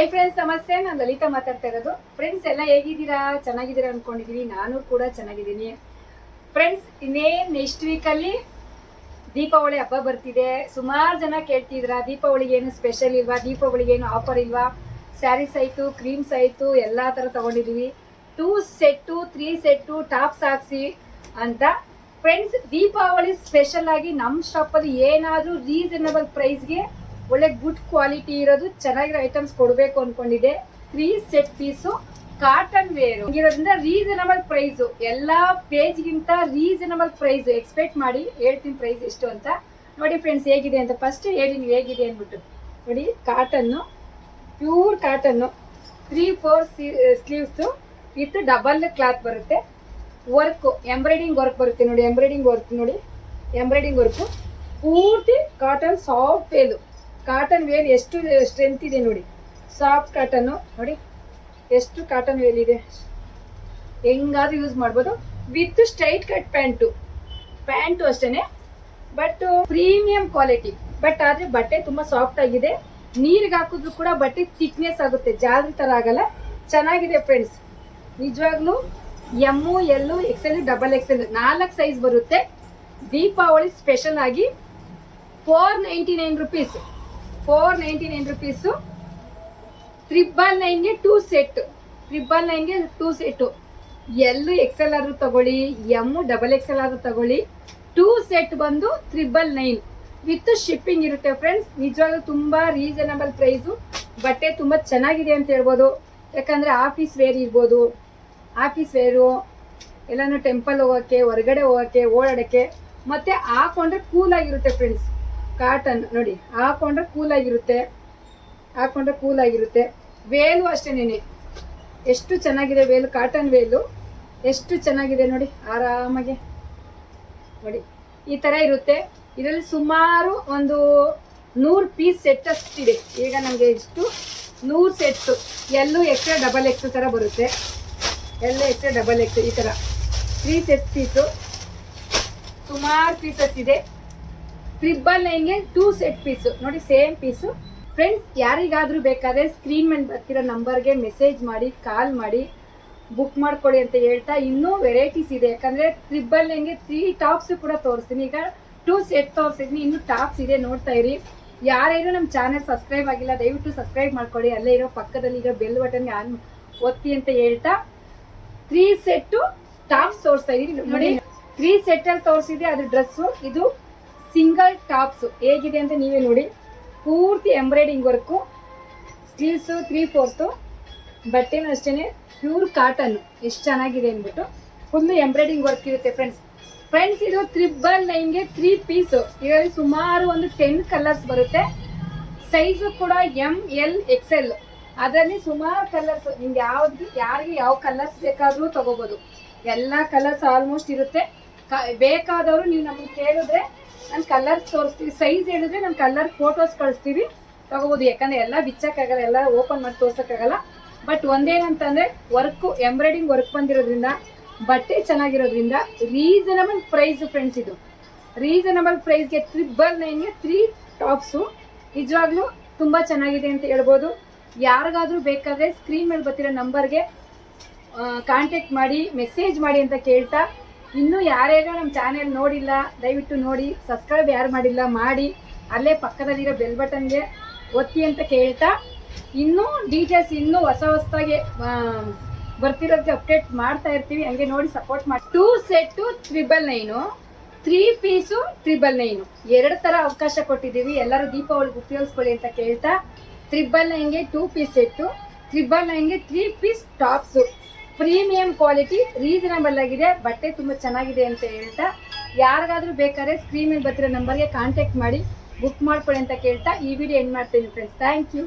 Hi friends, ನಮಸ್ತೆ. ನಾನು ಲಲಿತಾ ಮಾತಾಡ್ತಾ ಇರೋದು. ಫ್ರೆಂಡ್ಸ್ ಎಲ್ಲ ಹೇಗಿದ್ದೀರಾ? ಚೆನ್ನಾಗಿದ್ದೀರಾ ಅನ್ಕೊಂಡಿದೀನಿ. ನಾನು ಕೂಡ ಚೆನ್ನಾಗಿದ್ದೀನಿ. ಫ್ರೆಂಡ್ಸ್, ನೆಕ್ಸ್ಟ್ ವೀಕಲ್ಲಿ ದೀಪಾವಳಿ ಹಬ್ಬ ಬರ್ತಿದೆ. ಸುಮಾರು ಜನ ಕೇಳ್ತಿದ್ರ ದೀಪಾವಳಿಗೆ ಏನು ಸ್ಪೆಷಲ್ ಇಲ್ವಾ, ದೀಪಾವಳಿಗೆ ಏನು ಆಫರ್ ಇಲ್ವಾ, ಸ್ಯಾರೀಸ್ ಆಯಿತು, ಕ್ರೀಮ್ಸ್ ಆಯಿತು, ಎಲ್ಲ ಥರ ತೊಗೊಂಡಿದ್ದೀವಿ. 2 ಸೆಟ್ಟು 3 ಸೆಟ್ಟು ಟಾಪ್ಸ್ ಹಾಕ್ಸಿ ಅಂತ. ಫ್ರೆಂಡ್ಸ್, ದೀಪಾವಳಿ ಸ್ಪೆಷಲ್ ಆಗಿ ನಮ್ಮ ಶಾಪಲ್ಲಿ ಏನಾದರೂ ರೀಸನಬಲ್ ಪ್ರೈಸ್ಗೆ ಒಳ್ಳೆ ಗುಡ್ ಕ್ವಾಲಿಟಿ ಇರೋದು ಚೆನ್ನಾಗಿರೋ ಐಟಮ್ಸ್ ಕೊಡಬೇಕು ಅನ್ಕೊಂಡಿದೆ. 3 ಸೆಟ್ ಪೀಸು ಕಾಟನ್ ವೇರು ಇರೋದ್ರಿಂದ ರೀಸನಬಲ್ ಪ್ರೈಸು, ಎಲ್ಲ ಪೇಜ್ಗಿಂತ ರೀಸನಬಲ್ ಪ್ರೈಸ್ ಎಕ್ಸ್ಪೆಕ್ಟ್ ಮಾಡಿ ಹೇಳ್ತೀನಿ. ಪ್ರೈಸ್ ಎಷ್ಟು ಅಂತ ನೋಡಿ ಫ್ರೆಂಡ್ಸ್. ಹೇಗಿದೆ ಅಂತ ಫಸ್ಟ್ ಹೇಳಿ ನೀವು ಹೇಗಿದೆ ಅಂದ್ಬಿಟ್ಟು. ನೋಡಿ, cotton, pure cotton, 3-4 sleeves with double cloth ಬರುತ್ತೆ. ವರ್ಕು, ಎಂಬ್ರಾಯ್ಡಿಂಗ್ ವರ್ಕ್ ಬರುತ್ತೆ ನೋಡಿ. ಎಂಬ್ರಾಯ್ಡಿಂಗ್ ವರ್ಕ್ ನೋಡಿ, ಎಂಬ್ರಾಯ್ಡಿಂಗ್ ವರ್ಕು ಪೂರ್ತಿ cotton soft voile. Cotton voile ಎಷ್ಟು ಸ್ಟ್ರೆಂತ್ ಇದೆ ನೋಡಿ. ಸಾಫ್ಟ್ ಕಾಟನ್ನು ನೋಡಿ, ಎಷ್ಟು ಕಾಟನ್ ವೇಲ್ ಇದೆ. ಹೆಂಗಾದ್ರೂ ಯೂಸ್ ಮಾಡ್ಬೋದು. ವಿತ್ ಸ್ಟ್ರೈಟ್ ಕಟ್ ಪ್ಯಾಂಟು ಅಷ್ಟೇ. But premium quality. ಬಟ್ ಆದರೆ ಬಟ್ಟೆ ತುಂಬ ಸಾಫ್ಟ್ ಆಗಿದೆ. ನೀರಿಗೆ ಹಾಕಿದ್ರು ಕೂಡ ಬಟ್ಟೆ ಥಿಕ್ನೆಸ್ ಆಗುತ್ತೆ, ಜಾಲ್ರಿ ಥರ ಆಗಲ್ಲ. ಚೆನ್ನಾಗಿದೆ ಫ್ರೆಂಡ್ಸ್. ನಿಜವಾಗ್ಲೂ ಎಮ್ಮು, ಎಲ್ಲು, XL, XXL 4 ಸೈಜ್ ಬರುತ್ತೆ. ದೀಪಾವಳಿ ಸ್ಪೆಷಲ್ ಆಗಿ 499 ರುಪೀಸ್. 499 ರುಪೀಸು. 999ಗೆ 2 ಸೆಟ್. 999ಗೆ 2 ಸೆಟ್ಟು. ಎಲ್ಲು XL ಆದ್ರೂ ತಗೊಳ್ಳಿ, ಎಮ್ಮು XXL ಆದ್ರೂ ತಗೊಳ್ಳಿ. 2 ಸೆಟ್ ಬಂದು 999 ವಿತ್ ಶಿಪ್ಪಿಂಗ್ ಇರುತ್ತೆ ಫ್ರೆಂಡ್ಸ್. ನಿಜವಾಗ್ಲೂ ತುಂಬ ರೀಸನಬಲ್ ಪ್ರೈಸು. ಬಟ್ಟೆ ತುಂಬ ಚೆನ್ನಾಗಿದೆ ಅಂತ ಹೇಳ್ಬೋದು. ಯಾಕಂದರೆ ಆಫೀಸ್ ವೇರ್ ಇರ್ಬೋದು, ಆಫೀಸ್ ವೇರು ಎಲ್ಲಾನು ಟೆಂಪಲ್ ಹೋಗೋಕ್ಕೆ, ಹೊರಗಡೆ ಹೋಗೋಕ್ಕೆ, ಓಡಾಡೋಕ್ಕೆ, ಮತ್ತು ಹಾಕೊಂಡ್ರೆ ಕೂಲಾಗಿರುತ್ತೆ ಫ್ರೆಂಡ್ಸ್. ಕಾಟನ್ ನೋಡಿ, ಹಾಕೊಂಡ್ರೆ ಕೂಲಾಗಿರುತ್ತೆ. ವೇಲು ಅಷ್ಟೇನೆ, ಎಷ್ಟು ಚೆನ್ನಾಗಿದೆ ವೇಲು. ಕಾಟನ್ ವೇಲು ಎಷ್ಟು ಚೆನ್ನಾಗಿದೆ ನೋಡಿ. ಆರಾಮಾಗಿ ನೋಡಿ ಈ ಥರ ಇರುತ್ತೆ. ಇದರಲ್ಲಿ ಸುಮಾರು ಒಂದು 100 ಪೀಸ್ ಸೆಟ್ ಅಷ್ಟಿದೆ. ಈಗ ನಮಗೆ ಎಷ್ಟು 100 ಸೆಟ್ಟು. ಎಲ್ಲೂ XL, XXL ಥರ ಬರುತ್ತೆ. ಎಲ್ಲ XL, XXL ಈ ಥರ 3 ಸೆಟ್ ಪೀಸು. ಸುಮಾರು ಪೀಸಸ್ ಇದೆ. 999ಗೆ 2 ಸೆಟ್ ಪೀಸು ನೋಡಿ, ಸೇಮ್ ಪೀಸು. ಫ್ರೆಂಡ್ಸ್, ಯಾರಿಗಾದರೂ ಬೇಕಾದರೆ ಸ್ಕ್ರೀನ್ ಮೇಲೆ ಬರ್ತಿರೋ ನಂಬರ್ಗೆ ಮೆಸೇಜ್ ಮಾಡಿ, ಕಾಲ್ ಮಾಡಿ ಬುಕ್ ಮಾಡ್ಕೊಳ್ಳಿ ಅಂತ ಹೇಳ್ತಾ, ಇನ್ನೂ ವೆರೈಟೀಸ್ ಇದೆ. ಯಾಕಂದರೆ 999ಗೆ 3 ಟಾಪ್ಸು ಕೂಡ ತೋರಿಸ್ತೀನಿ. ಈಗ 2 ಸೆಟ್ ತೋರಿಸಿದ್ದೀನಿ, ಇನ್ನೂ ಟಾಪ್ಸ್ ಇದೆ, ನೋಡ್ತಾ ಇರಿ. ಯಾರ್ಯಾರು ನಮ್ಮ ಚಾನೆಲ್ ಸಬ್ಸ್ಕ್ರೈಬ್ ಆಗಿಲ್ಲ ದಯವಿಟ್ಟು ಸಬ್ಸ್ಕ್ರೈಬ್ ಮಾಡ್ಕೊಳ್ಳಿ. ಅಲ್ಲೇ ಇರೋ ಪಕ್ಕದಲ್ಲಿ ಈಗ ಬೆಲ್ ಬಟನ್ಗೆ ಆನ್ ಒತ್ತಿ ಅಂತ ಹೇಳ್ತಾ 3 ಸೆಟ್ಟು ಟಾಪ್ಸ್ ತೋರಿಸ್ತಾ ಇದ್ದೀನಿ ನೋಡಿ. 3 ಸೆಟ್ಟಲ್ಲಿ ತೋರಿಸಿದೆ ಅದು ಡ್ರೆಸ್ಸು. ಇದು ಸಿಂಗಲ್ ಟಾಪ್ಸು ಹೇಗಿದೆ ಅಂತ ನೀವೇ ನೋಡಿ. ಪೂರ್ತಿ ಎಂಬ್ರಾಯ್ಡಿಂಗ್ ವರ್ಕು, ಸ್ಲೀವ್ಸು 3/4 ಬಟ್ಟೆನೂ ಅಷ್ಟೇ ಪ್ಯೂರ್ ಕಾಟನ್ನು. ಎಷ್ಟು ಚೆನ್ನಾಗಿದೆ ಅಂದ್ಬಿಟ್ಟು ಫುಲ್ಲು ಎಂಬ್ರಾಯ್ಡಿಂಗ್ ವರ್ಕ್ ಇರುತ್ತೆ ಫ್ರೆಂಡ್ಸ್. ಇದು 999ಗೆ 3 ಪೀಸು. ಇದರಲ್ಲಿ ಸುಮಾರು ಒಂದು 10 ಕಲರ್ಸ್ ಬರುತ್ತೆ. ಸೈಜು ಕೂಡ ML, XL. ಅದರಲ್ಲಿ ಸುಮಾರು ಕಲರ್ಸ್. ನಿಮ್ಗೆ ಯಾರಿಗೆ ಯಾವ ಕಲರ್ಸ್ ಬೇಕಾದರೂ ತಗೋಬೋದು. ಎಲ್ಲ ಕಲರ್ಸ್ ಆಲ್ಮೋಸ್ಟ್ ಇರುತ್ತೆ. ಬೇಕಾದವರು ನೀವು ನಮಗೆ ಕೇಳಿದ್ರೆ ನಾನು ಕಲರ್ಸ್ ತೋರಿಸ್ತೀವಿ. ಸೈಜ್ ಹೇಳಿದ್ರೆ ನಾನು ಕಲರ್ ಫೋಟೋಸ್ ಕಳಿಸ್ತೀವಿ, ತಗೋಬೋದು. ಯಾಕಂದರೆ ಎಲ್ಲ ಬಿಚ್ಚಕ್ಕಾಗಲ್ಲ, ಎಲ್ಲ ಓಪನ್ ಮಾಡಿ ತೋರ್ಸೋಕ್ಕಾಗಲ್ಲ. ಬಟ್ ಒಂದೇನಂತಂದರೆ ವರ್ಕು, ಎಂಬ್ರಾಯ್ಡಿಂಗ್ ವರ್ಕ್ ಬಂದಿರೋದ್ರಿಂದ, ಬಟ್ಟೆ ಚೆನ್ನಾಗಿರೋದ್ರಿಂದ ರೀಸನಬಲ್ ಪ್ರೈಸು ಫ್ರೆಂಡ್ಸ್. ಇದು ರೀಸನಬಲ್ ಪ್ರೈಸ್ಗೆ 999ಗೆ 3 ಟಾಪ್ಸು ನಿಜವಾಗ್ಲೂ ತುಂಬ ಚೆನ್ನಾಗಿದೆ ಅಂತ ಹೇಳ್ಬೋದು. ಯಾರಿಗಾದರೂ ಬೇಕಾದರೆ ಸ್ಕ್ರೀನ್ ಮೇಲೆ ಬರ್ತಿರೋ ನಂಬರ್ಗೆ ಕಾಂಟ್ಯಾಕ್ಟ್ ಮಾಡಿ, ಮೆಸೇಜ್ ಮಾಡಿ ಅಂತ ಕೇಳ್ತಾ, ಇನ್ನೂ ಯಾರ್ಯಾರು ನಮ್ಮ ಚಾನೆಲ್ ನೋಡಿಲ್ಲ ದಯವಿಟ್ಟು ನೋಡಿ, ಸಬ್ಸ್ಕ್ರೈಬ್ ಯಾರು ಮಾಡಿಲ್ಲ ಮಾಡಿ, ಅಲ್ಲೇ ಪಕ್ಕದಲ್ಲಿರೋ ಬೆಲ್ ಬಟನ್ಗೆ ಒತ್ತಿ ಅಂತ ಕೇಳ್ತಾ, ಇನ್ನೂ ಡೀಟೇಲ್ಸ್ ಇನ್ನೂ ಹೊಸದಾಗಿ ಬರ್ತಿರೋದಕ್ಕೆ ಅಪ್ಡೇಟ್ ಮಾಡ್ತಾ ಇರ್ತೀವಿ. ಹಂಗೆ ನೋಡಿ ಸಪೋರ್ಟ್ ಮಾಡಿ. 2 ಸೆಟ್ಟು 999, 3 ಪೀಸು 999. 2 ಥರ ಅವಕಾಶ ಕೊಟ್ಟಿದ್ದೀವಿ. ಎಲ್ಲರೂ ದೀಪಾವಳಿಗೆ ಉಪಯೋಗಿಸ್ಕೊಳ್ಳಿ ಅಂತ ಕೇಳ್ತಾ, 999ಗೆ 2 ಪೀಸ್ ಸೆಟ್ಟು, 999ಗೆ 3 piece tops. Premium quality, reasonable ಆಗಿದೆ, ಬಟ್ಟೆ ತುಂಬ ಚೆನ್ನಾಗಿದೆ ಅಂತ ಹೇಳ್ತಾ, ಯಾರಿಗಾದ್ರೂ ಬೇಕಾದ್ರೆ ಸ್ಕ್ರೀನ್ ಮೇಲೆ ಬರ್ತಿರೋ ನಂಬರ್ಗೆ ಕಾಂಟ್ಯಾಕ್ಟ್ ಮಾಡಿ ಬುಕ್ ಮಾಡ್ಕೊಳ್ಳಿ ಅಂತ ಕೇಳ್ತಾ ಈ ವಿಡಿಯೋ ಎಂಡ್ ಮಾಡ್ತೀನಿ ಫ್ರೆಂಡ್ಸ್. Thank you.